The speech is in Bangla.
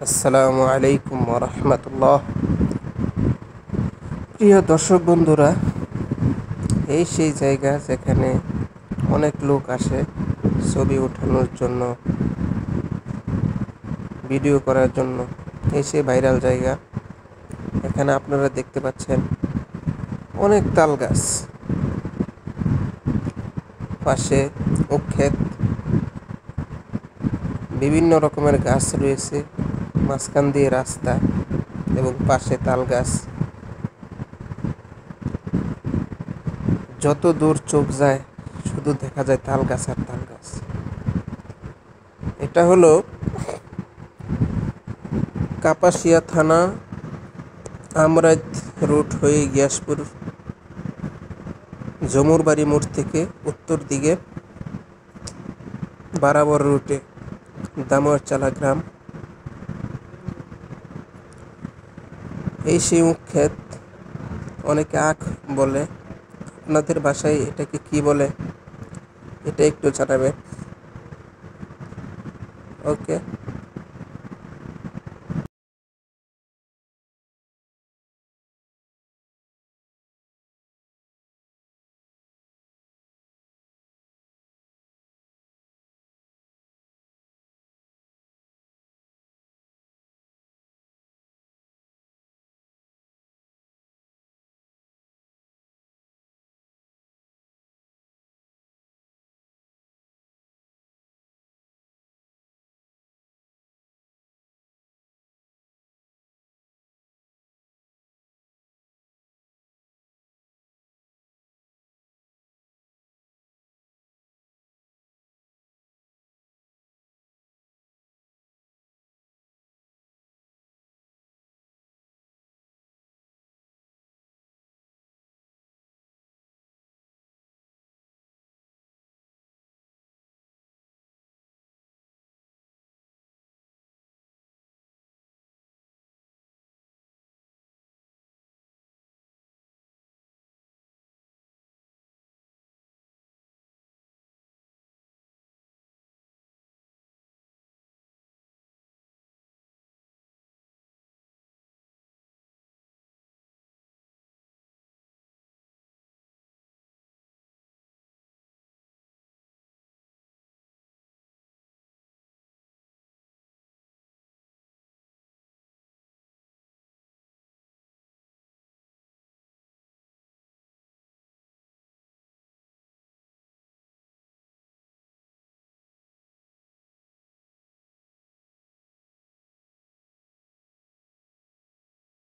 আসসালামু আলাইকুম রহমতুল্লাহ। প্রিয় দর্শক বন্ধুরা, এই সেই জায়গা যেখানে অনেক লোক আসে ছবি ওঠানোর জন্য, ভিডিও করার জন্য। এই সেই ভাইরাল জায়গা। এখানে আপনারা দেখতে পাচ্ছেন অনেক তাল গাছ, পাশে ক্ষেত, বিভিন্ন রকমের গাছ রয়েছে, মাঝখান দিয়ে রাস্তা এবং পাশে তাল গাছ। যত দূর চোখ যায় শুধু দেখা যায় তাল গাছ আর তাল গাছ। এটা হলো কাপাসিয়া থানা, আমরাত রুট হয়ে গিয়াসপুর জমুরবাড়ি মোড় থেকে উত্তর দিকে বারাবর রুটে দামোয়ারচালা গ্রাম। এই সেই ক্ষেত, অনেকে আখ বলে। আপনাদের ভাষায় এটাকে কি বলে এটা একটু জানাবেন। ওকে।